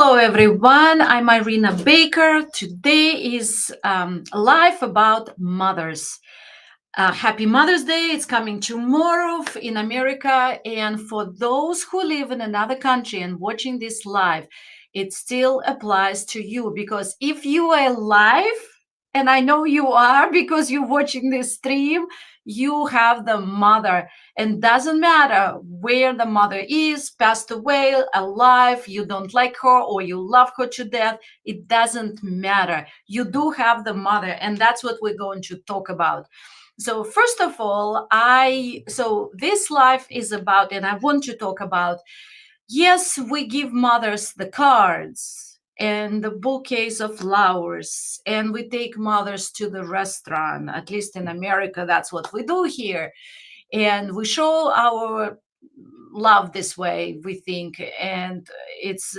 Hello, everyone. I'm Irina Baker. Today is live about mothers. Happy Mother's Day. It's coming tomorrow in America. And for those who live in another country and watching this live, it still applies to you because if you are alive, and I know you are because you're watching this stream, you have the mother. And doesn't matter where the mother is, passed away, alive, you don't like her or you love her to death. It doesn't matter. You do have the mother. And that's what we're going to talk about. So first of all, so this life is about, and I want to talk about, yes, we give mothers the cards and the bouquets of flowers, and we take mothers to the restaurant. At least in America, that's what we do here. And we show our love this way, we think. And it's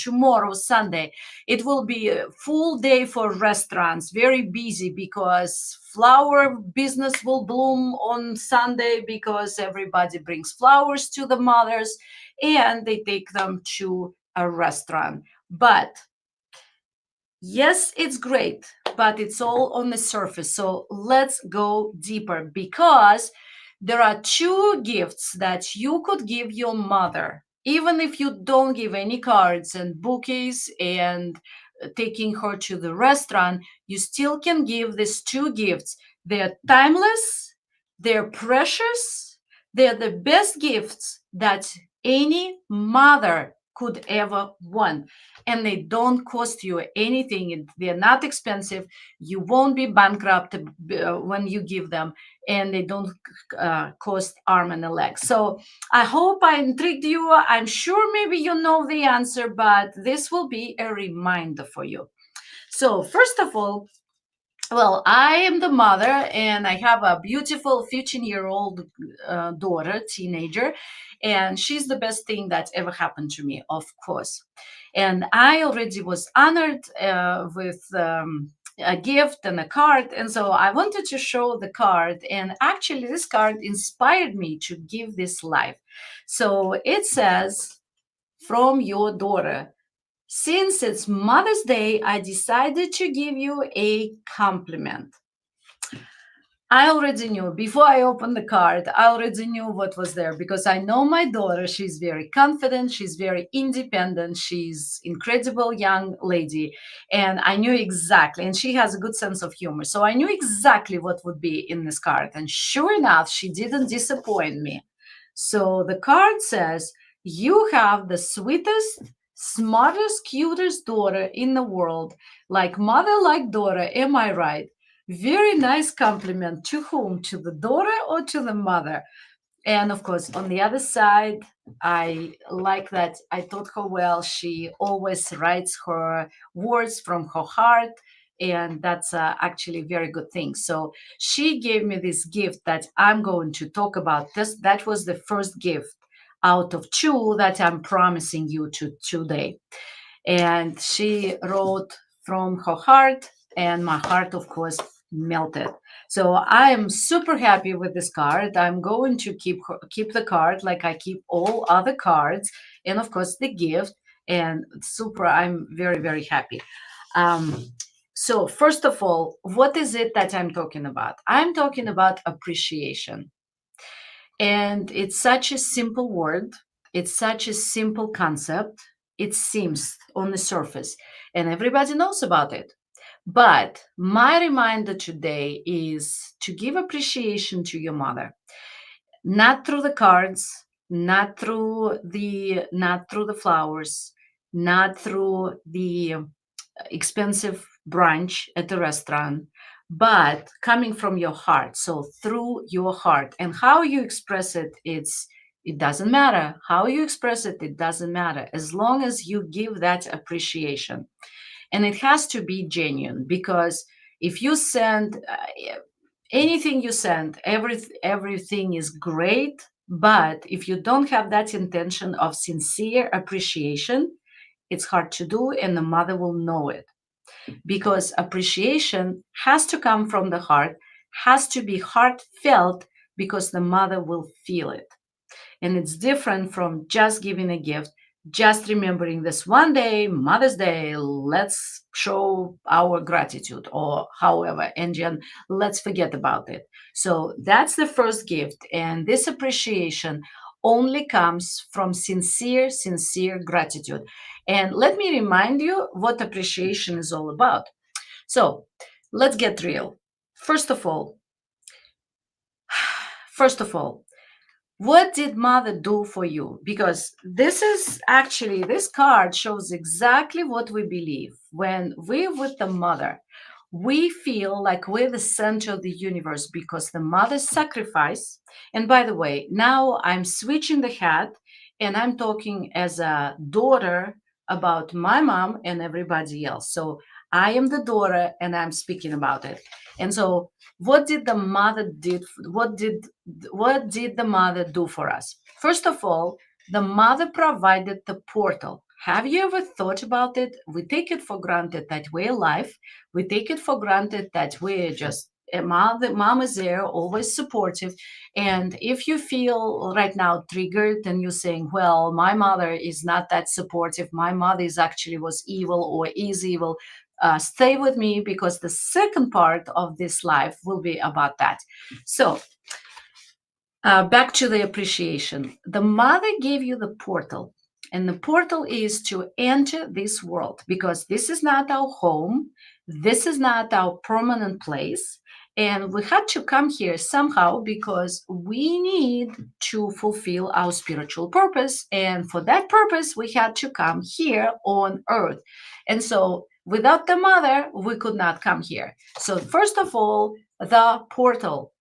tomorrow, Sunday, it will be a full day for restaurants, very busy because flower business will bloom on Sunday because everybody brings flowers to the mothers and they take them to a restaurant. But yes, it's great, but it's all on the surface. So let's go deeper because there are two gifts that you could give your mother, even if you don't give any cards and bouquets and taking her to the restaurant, you still can give these two gifts. They're timeless, they're precious, they're the best gifts that any mother could ever want, and they don't cost you anything. They're not expensive. You won't be bankrupt when you give them, and they don't cost arm and a leg. So I hope I intrigued you. I'm sure maybe you know the answer, but this will be a reminder for you. So first of all, well, I am the mother, and I have a beautiful 15-year-old daughter, teenager, and she's the best thing that ever happened to me, of course. And I already was honored with a gift and a card, and so I wanted to show the card. And actually, this card inspired me to give this life. So it says, "From your daughter. Since it's Mother's Day, I decided to give you a compliment." I already knew before I opened the card, I already knew what was there because I know my daughter. She's very confident, she's very independent, she's incredible young lady, and I knew exactly, and she has a good sense of humor. So I knew exactly what would be in this card. And sure enough, she didn't disappoint me. So the card says, "You have the sweetest, smartest, cutest daughter in the world. Like mother, like daughter. Am I right?" Very nice compliment. To whom? To the daughter or to the mother? And of course, on the other side, I like that I taught her well. She always writes her words from her heart. And that's actually a very good thing. So she gave me this gift that I'm going to talk about. That was the first gift out of two that I'm promising you to today. And she wrote from her heart, and my heart, of course, melted. So I am super happy with this card. I'm going to keep the card like I keep all other cards, and of course the gift. And super, I'm very very happy. Um, so first of all, what is it that I'm talking about? I'm talking about appreciation, and it's such a simple word. It's such a simple concept. It seems on the surface, and everybody knows about it. But my reminder today is to give appreciation to your mother, not through the cards, not through the flowers, not through the expensive brunch at the restaurant, but coming from your heart. So through your heart, and how you express it, it doesn't matter. How you express it, it doesn't matter, as long as you give that appreciation. And it has to be genuine, because if you send anything, you send everything is great, but if you don't have that intention of sincere appreciation, it's hard to do, and the mother will know it, because appreciation has to come from the heart, has to be heartfelt, because the mother will feel it. And it's different from just giving a gift. just remembering this one day, Mother's Day, let's show our gratitude or however, and then let's forget about it. So that's the first gift. And this appreciation only comes from sincere gratitude. And let me remind you what appreciation is all about. So let's get real. First of all, first of all, what did mother do for you? Because this is actually, this card shows exactly what we believe. When we're with the mother, we feel like we're the center of the universe because the mother's sacrifice. And by the way, now I'm switching the hat and I'm talking as a daughter about my mom and everybody else. So I am the daughter and I'm speaking about it. And so what did the mother did what did the mother do for us? First of all, the mother provided the portal. Have you ever thought about it? We take it for granted that we're alive. We take it for granted that we're just a mom is there, always supportive. And if you feel right now triggered and you're saying, well, my mother is not that supportive, my mother is actually was evil or is evil, stay with me because the second part of this life will be about that. So, back to the appreciation. The mother gave you the portal, and the portal is to enter this world because this is not our home, this is not our permanent place. And we had to come here somehow because we need to fulfill our spiritual purpose. And for that purpose, we had to come here on earth. And so, without the mother, we could not come here. So, first of all, the portal.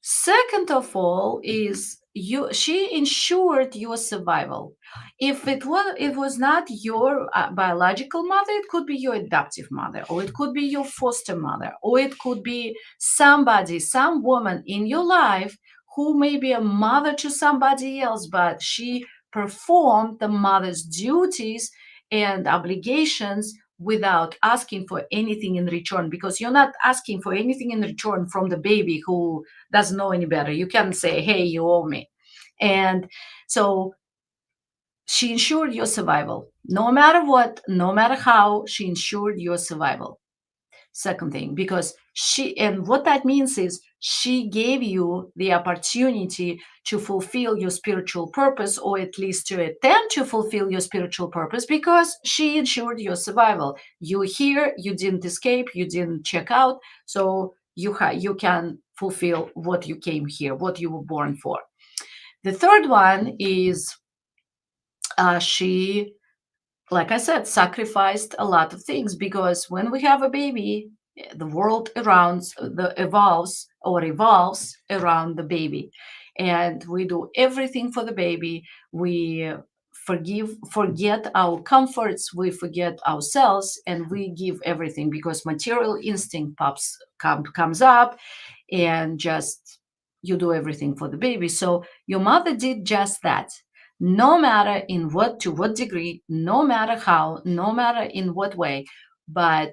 Second of all is you she ensured your survival. If it was not your biological mother, it could be your adoptive mother, or it could be your foster mother, or it could be somebody, some woman in your life who may be a mother to somebody else, but she performed the mother's duties and obligations without asking for anything in return, because you're not asking for anything in return from the baby who doesn't know any better. You can say, hey, you owe me. And so she ensured your survival. No matter what, no matter how, she ensured your survival. Second thing, because and what that means is she gave you the opportunity to fulfill your spiritual purpose, or at least to attempt to fulfill your spiritual purpose, because she ensured your survival. You're here, you didn't escape, you didn't check out, so you can fulfill what you came here, what you were born for. The third one is she, like I said, sacrificed a lot of things, because when we have a baby, the world around the evolves around the baby, and we do everything for the baby. We forget our comforts, we forget ourselves, and we give everything because material instinct comes up, and just you do everything for the baby. So your mother did just that, no matter in what to what degree, no matter how, no matter in what way, but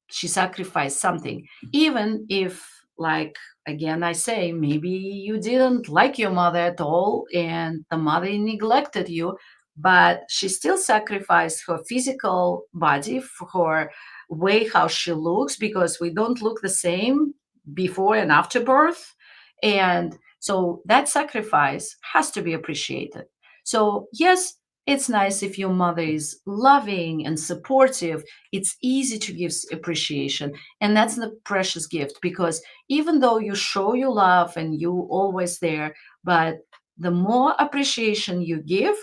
she sacrificed something. Even if, like, again, I say, maybe you didn't like your mother at all and the mother neglected you, but she still sacrificed her physical body for her way how she looks, because we don't look the same before and after birth. And so that sacrifice has to be appreciated. So, yes, it's nice if your mother is loving and supportive. It's easy to give appreciation. And that's the precious gift, because even though you show your love and you always there, but the more appreciation you give,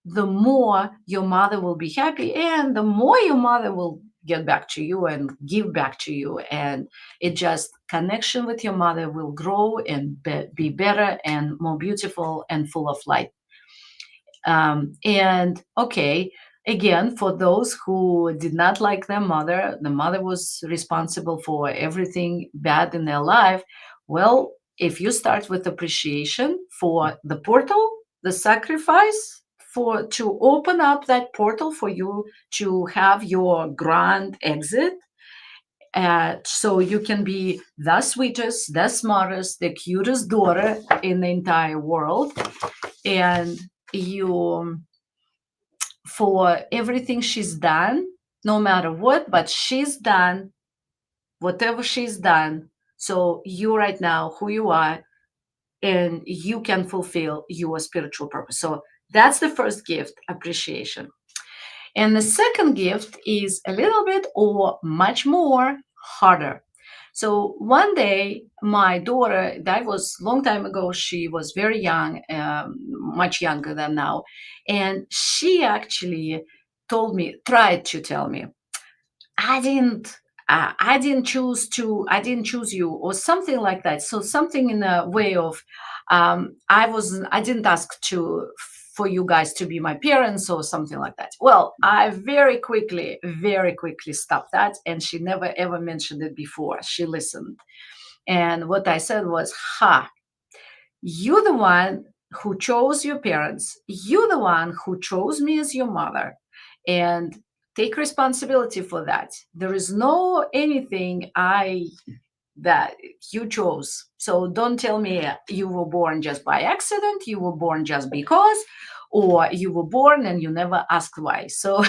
the more your mother will be happy, and the more your mother will get back to you and give back to you. And it just, connection with your mother will grow and be better and more beautiful and full of light. And okay, again, for those who did not like their mother, the mother was responsible for everything bad in their life. Well, if you start with appreciation for the portal, the sacrifice for to open up that portal for you to have your grand exit, so you can be the sweetest, the smartest, the cutest daughter in the entire world, and you for everything she's done, no matter what, but she's done whatever she's done. So you right now, who you are, and you can fulfill your spiritual purpose. So that's the first gift, appreciation. And the second gift is a little bit or much more harder. So one day, my daughter, that was a long time ago, she was very young, much younger than now. And she actually told me, tried to tell me, I didn't. I didn't choose you, or something like that. So something in a way of, I didn't ask for you guys to be my parents or something like that. Well, I very quickly stopped that, and she never ever mentioned it before. She listened, and what I said was, "Ha, you're the one who chose your parents. You're the one who chose me as your mother. And take responsibility for that. There is no anything I that you chose. So don't tell me you were born just by accident, you were born just because, or you were born and you never asked why." So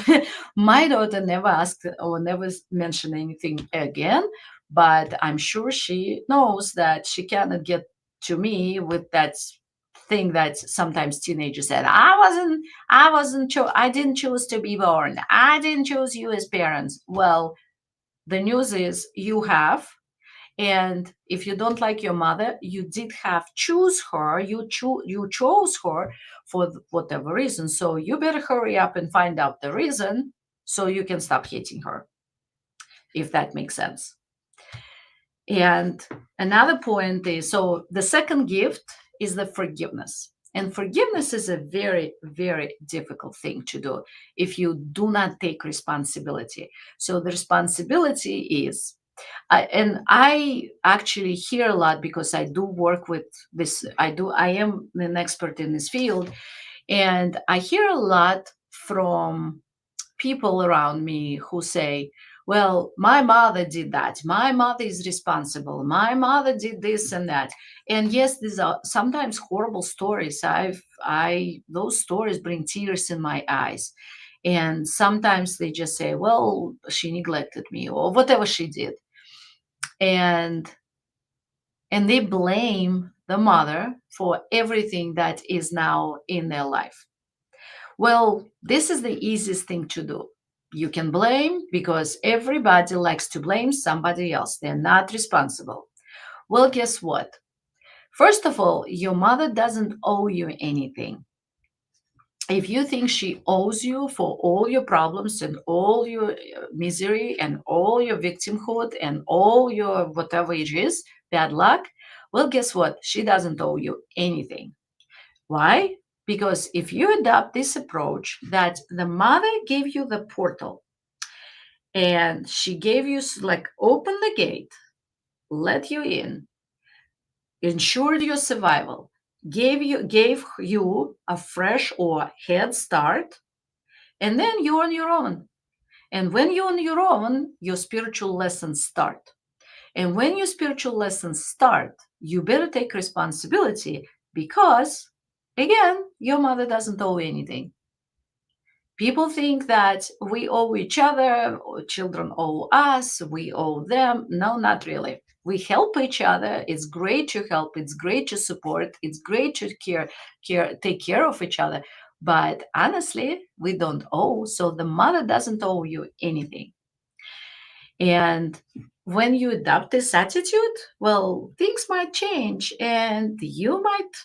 my daughter never asked or never mentioned anything again, but I'm sure she knows that she cannot get to me with that thing that sometimes teenagers said, I didn't choose to be born. I didn't choose you as parents. Well, the news is you have, and if you don't like your mother, you did have choose her. You chose her for whatever reason. So you better hurry up and find out the reason so you can stop hating her, if that makes sense. And another point is, so the second gift is the forgiveness. And forgiveness is a very, very difficult thing to do if you do not take responsibility. So the responsibility is, and I actually hear a lot because I do work with this. I am an expert in this field, and I hear a lot from people around me who say, well, my mother did that. My mother is responsible. My mother did this and that. And yes, these are sometimes horrible stories. Those stories bring tears in my eyes. And sometimes they just say, well, she neglected me or whatever she did. And they blame the mother for everything that is now in their life. Well, this is the easiest thing to do. You can blame because everybody likes to blame somebody else. They're not responsible. Well, guess what? First of all, your mother doesn't owe you anything. If you think she owes you for all your problems and all your misery and all your victimhood and all your whatever it is, bad luck, well, guess what? She doesn't owe you anything. Why? Because if you adopt this approach that the mother gave you the portal and she gave you, like, open the gate, let you in, ensured your survival, gave you a fresh or head start, and then you're on your own. And when you're on your own, your spiritual lessons start. And when your spiritual lessons start, you better take responsibility because, again, your mother doesn't owe anything. People think that we owe each other, or children owe us, we owe them. No, not really. We help each other. It's great to help. It's great to support. It's great to take care of each other. But honestly, we don't owe. So the mother doesn't owe you anything. And when you adopt this attitude, well, things might change and you might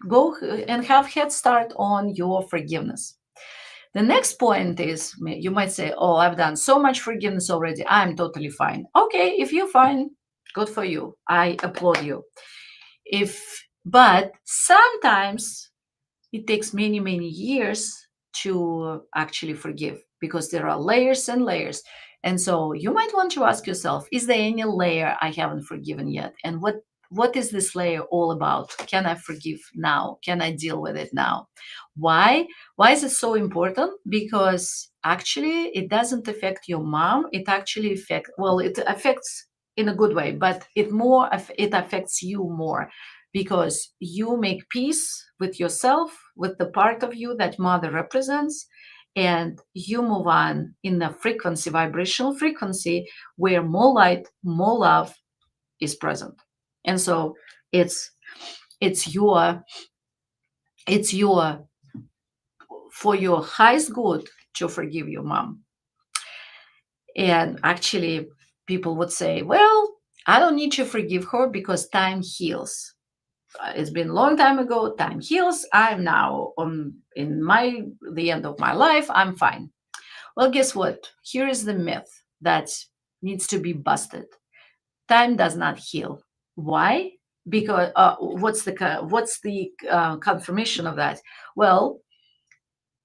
go and have head start on your forgiveness. The next point is, you might say, oh, I've done so much forgiveness already. I'm totally fine. Okay, if you're fine, good for you. I applaud you. But sometimes it takes many, many years to actually forgive because there are layers and layers. And so you might want to ask yourself, is there any layer I haven't forgiven yet? And what is this layer all about? Can I forgive now? Can I deal with it now? Why? Why is it so important? Because actually it doesn't affect your mom. It actually it affects in a good way, but it affects you more because you make peace with yourself, with the part of you that mother represents, and you move on in the frequency, vibrational frequency, where more light, more love is present. And so it's it's your it's your for your highest good to forgive your mom. And actually, people would say, well, I don't need to forgive her because time heals. It's been a long time ago, time heals. I'm now on in my the end of my life, I'm fine. Well, guess what? Here is the myth that needs to be busted. Time does not heal. Why? Because what's the confirmation of that? Well,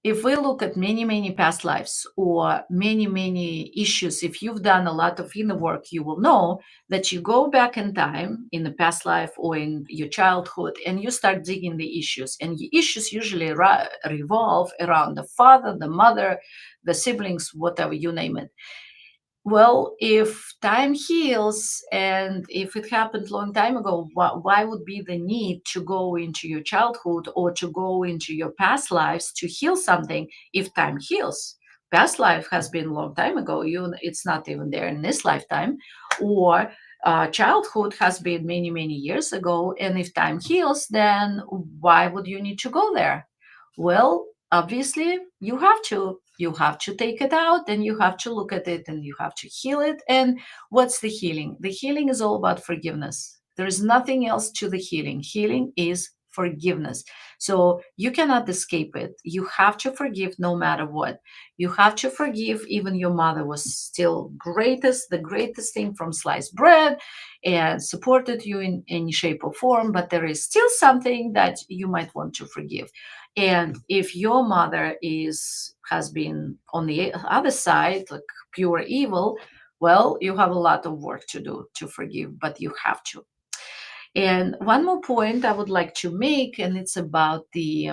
if we look at many, many past lives or many, many issues, if you've done a lot of inner work, you will know that you go back in time in the past life or in your childhood and you start digging the issues. And the issues usually revolve around the father, the mother, the siblings, whatever you name it. Well, if time heals and if it happened long time ago, why would be the need to go into your childhood or to go into your past lives to heal something if time heals? Past life has been a long time ago. It's not even there in this lifetime, or childhood has been many, many years ago. And if time heals, then why would you need to go there? Well, obviously, you have to take it out and you have to look at it and you have to heal it. And what's the healing? The healing is all about forgiveness. There is nothing else to the healing. Healing is forgiveness. So you cannot escape it. You have to forgive no matter what. You have to forgive even your mother was still the greatest thing from sliced bread and supported you in any shape or form, but there is still something that you might want to forgive. And if your mother has been on the other side, like pure evil, well, you have a lot of work to do to forgive, but you have to. And one more point I would like to make, and it's about the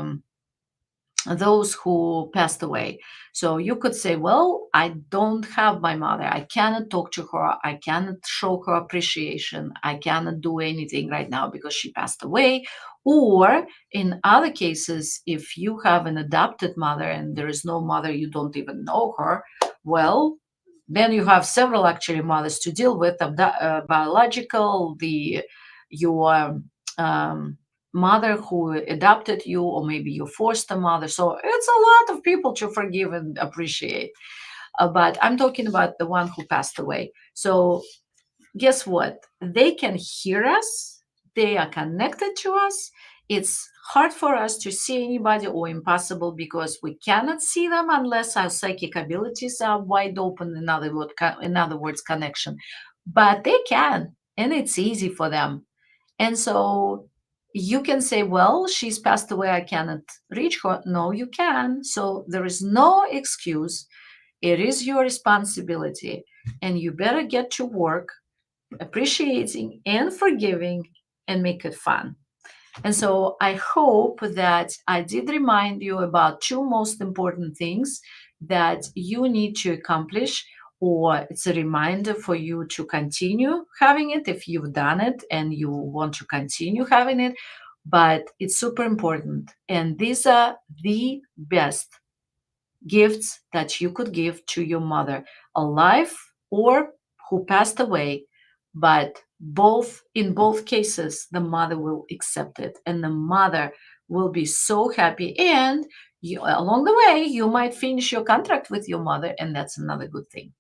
those who passed away. So you could say, well, I don't have my mother. I cannot talk to her. I cannot show her appreciation. I cannot do anything right now because she passed away. Or in other cases, if you have an adopted mother and there is no mother, you don't even know her, well, then you have several actually mothers to deal with, biological, the your mother who adopted you, or maybe you forced a mother. So it's a lot of people to forgive and appreciate. But I'm talking about the one who passed away. So guess what? They can hear us, they are connected to us. It's hard for us to see anybody or impossible because we cannot see them unless our psychic abilities are wide open, in other words, connection. But they can, and it's easy for them. And so you can say, well, she's passed away. I cannot reach her. No, you can. So there is no excuse. It is your responsibility. And you better get to work appreciating and forgiving and make it fun. And so I hope that I did remind you about two most important things that you need to accomplish, or it's a reminder for you to continue having it if you've done it and you want to continue having it. But it's super important. And these are the best gifts that you could give to your mother, alive or who passed away. But in both cases, the mother will accept it and the mother will be so happy. And along the way, you might finish your contract with your mother, and that's another good thing.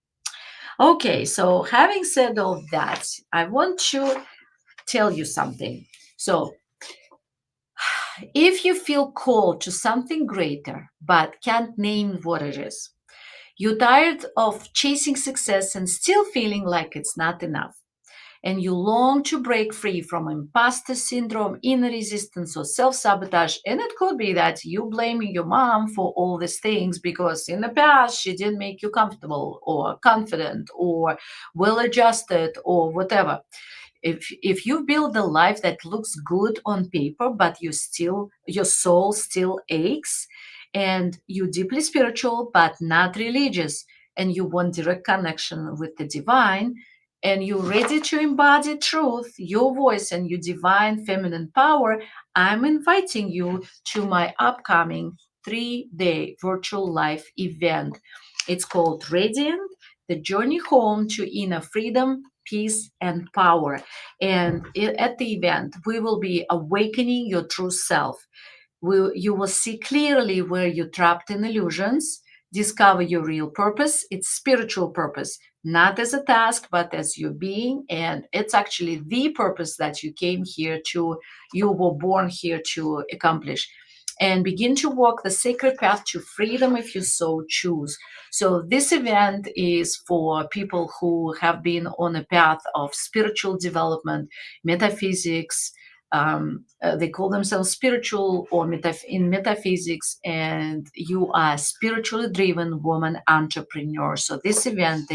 Okay, so having said all that, I want to tell you something. So, if you feel called to something greater but can't name what it is, you're tired of chasing success and still feeling like it's not enough, and you long to break free from imposter syndrome, inner resistance, or self sabotage. And it could be that you blaming your mom for all these things because in the past she didn't make you comfortable or confident or well adjusted or whatever. If you build a life that looks good on paper but your soul still aches, and you're deeply spiritual but not religious, and you want direct connection with the divine, and you're ready to embody truth, your voice, and your divine feminine power, I'm inviting you to my upcoming 3-day virtual live event. It's called Radiant, the journey home to inner freedom, peace, and power. And at the event, we will be awakening your true self. You will see clearly where you're trapped in illusions, discover your real purpose. It's spiritual purpose, not as a task, but as your being. And it's actually the purpose that you came here to, you were born here to accomplish. And begin to walk the sacred path to freedom if you so choose. So, this event is for people who have been on a path of spiritual development, metaphysics, they call themselves spiritual or in metaphysics, and you are a spiritually driven woman entrepreneur. So this event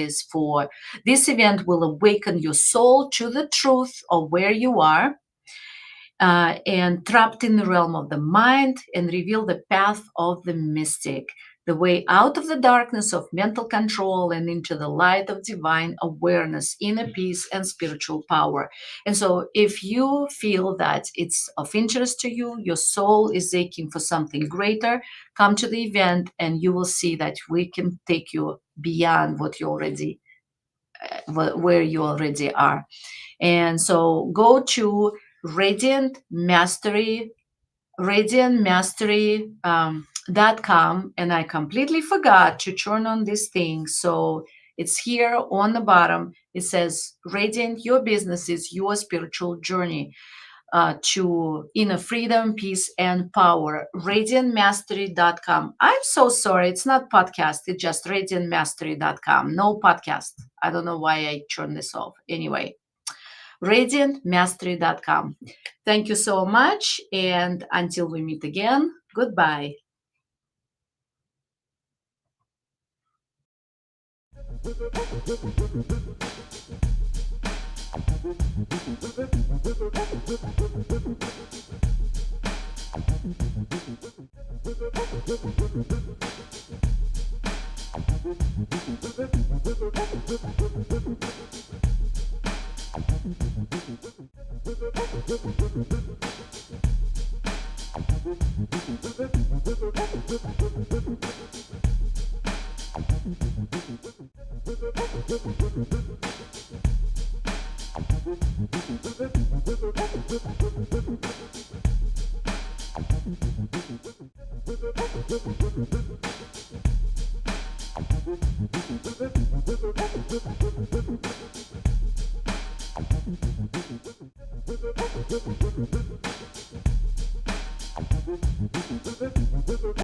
will awaken your soul to the truth of where you are, and trapped in the realm of the mind, and reveal the path of the mystic, the way out of the darkness of mental control and into the light of divine awareness, inner peace, and spiritual power. And so, if you feel that it's of interest to you, your soul is aching for something greater, come to the event and you will see that we can take you beyond what you already where you already are. And so go to Radiant Mastery, radiantmastery.com. And I completely forgot to turn on this thing. So it's here on the bottom. It says, Radiant, your business is your spiritual journey to inner freedom, peace, and power. Radiantmastery.com. I'm so sorry. It's not podcast. It's just radiantmastery.com. No podcast. I don't know why I turned this off. Anyway, radiantmastery.com. Thank you so much. And until we meet again, goodbye.